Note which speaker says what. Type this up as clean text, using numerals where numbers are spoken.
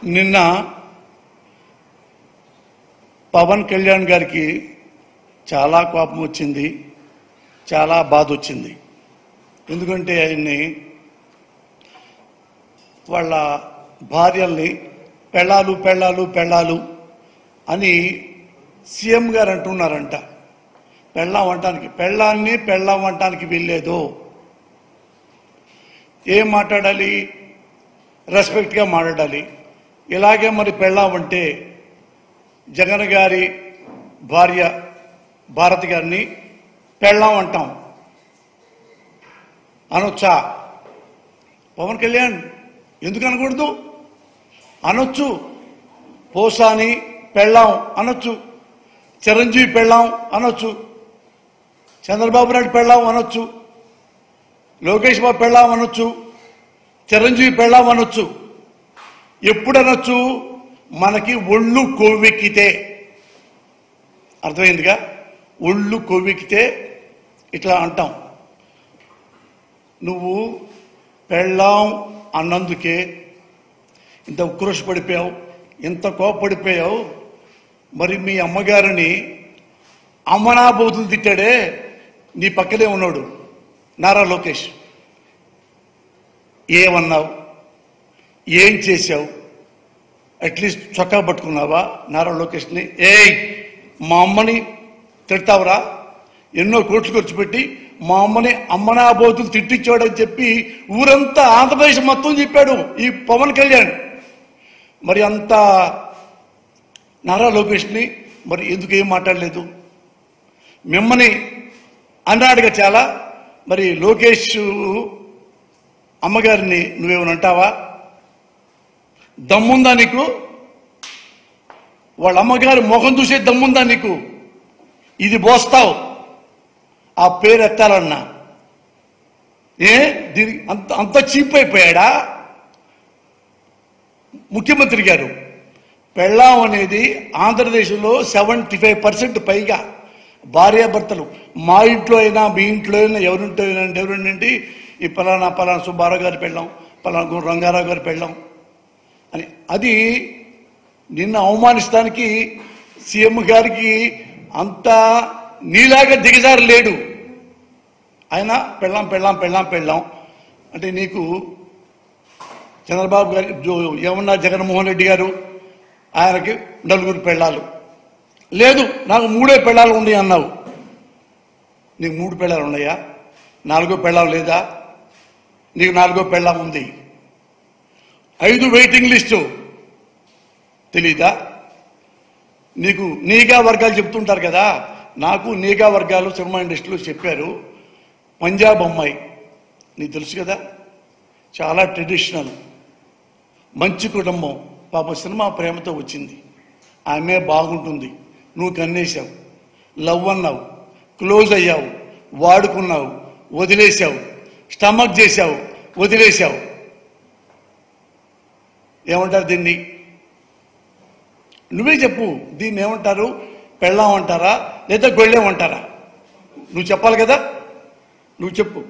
Speaker 1: నిన్న పవన్ కళ్యాణ్ గారికి చాలా కోపం వచ్చింది, చాలా బాధ వచ్చింది. ఎందుకంటే ఆయన్ని వాళ్ళ భార్యల్ని పెళ్ళాలు పెళ్ళాలు పెళ్ళాలు అని సీఎం గారు అంటున్నారంట. పెళ్ళాం అంటానికి, పెళ్ళాన్ని పెళ్ళాం అంటానికి వెళ్ళేదో ఏం మాట్లాడాలి? రెస్పెక్ట్గా మాట్లాడాలి. ఇలాగే మరి పెళ్ళాం అంటే జగన్ గారి భార్య భారతి గారిని పెళ్ళాం అంటాం అనొచ్చా? పవన్ కళ్యాణ్ ఎందుకు అనకూడదు? అనొచ్చు. పోసాని పెళ్ళాం అనొచ్చు, చిరంజీవి పెళ్ళాం అనొచ్చు, చంద్రబాబు నాయుడు పెళ్ళాం అనొచ్చు, లోకేష్ బాబు పెళ్ళాం అనొచ్చు, చిరంజీవి పెళ్ళాం అనొచ్చు. ఎప్పుడు అనొచ్చు? మనకి ఒళ్ళు కొవ్వెక్కితే. అర్థమైందిగా? ఒళ్ళు కొవ్వెక్కితే ఇట్లా అంటాం. నువ్వు పెళ్ళాం అన్నందుకే ఇంత ఉక్రోష పడిపోయావు, ఇంత కోపడిపోయావు. మరి మీ అమ్మగారిని అమ్మనాబోతులు తిట్టాడే నీ పక్కనే ఉన్నాడు నారా లోకేష్. ఏమన్నావు? ఏం చేశావు? అట్లీస్ట్ చొక్కా పట్టుకున్నావా నారా లోకేష్ని? మా అమ్మని తిడతావురా? ఎన్నో కోట్లు ఖర్చు పెట్టి మా అమ్మని అమ్మనాబోతులు తిట్టించాడని చెప్పి ఊరంతా ఆంధ్రప్రదేశ్ మొత్తం చెప్పాడు ఈ పవన్ కళ్యాణ్. మరి అంత నారా లోకేష్ని మరి ఎందుకు ఏం మాట్లాడలేదు? మిమ్మల్ని అన్నాడుగా చాలా. మరి లోకేష్ అమ్మగారిని నువ్వేమని అంటావా? దమ్ముందా నీకు? వాళ్ళ అమ్మగారి ముఖం చూసే దమ్ముందా నీకు? ఇది పోస్తావు ఆ పేరు ఎత్తాలన్నా. దీనికి అంత చీప్ అయిపోయాడా ముఖ్యమంత్రి గారు? పెళ్ళాం అనేది ఆంధ్రదేశంలో 75% పైగా భార్యాభర్తలు. మా ఇంట్లో అయినా మీ ఇంట్లో అయినా ఎవరుంటే ఈ పలానా సుబ్బారావు గారి పెళ్ళాం, పలానా రంగారావు గారి పెళ్ళాం అని. అది నిన్న అవమానిస్తానికి సీఎం గారికి అంత నీలాగా దిగజారు లేడు. ఆయన పెళ్ళాం పెళ్ళాం పెళ్ళాం పెళ్ళాం అంటే నీకు చంద్రబాబు గారి ఏమన్నా జగన్మోహన్ రెడ్డి గారు ఆయనకి 4 పెళ్ళాలు లేదు, నాకు 3 పెళ్ళాలు ఉన్నాయి అన్నావు. నీకు 3 పెళ్ళాలు ఉన్నాయా? 4వ పెళ్ళాం లేదా? నీకు 4వ పెళ్ళాం ఉంది. 5 వెయిటింగ్ లిస్టు తెలీదా నీకు? నీగా వర్గాలు చెప్తుంటారు కదా. నాకు నీగా వర్గాలు సినిమా ఇండస్ట్రీలో చెప్పారు. పంజాబ్ అమ్మాయి నీకు తెలుసు కదా, చాలా ట్రెడిషనల్, మంచి కుటుంబం. పాప సినిమా ప్రేమతో వచ్చింది. ఆమె బాగుంటుంది. నువ్వు కన్నేశావు, లవ్ అన్నావు, క్లోజ్ అయ్యావు, వాడుకున్నావు, వదిలేశావు, స్టమక్ చేశావు, వదిలేశావు. ఏమంటారు దీన్ని? నువ్వే చెప్పు. దీన్ని ఏమంటారు? పెళ్ళాం అంటారా లేదా గొళ్ళెం అంటారా? నువ్వు చెప్పాలి కదా, నువ్వు చెప్పు.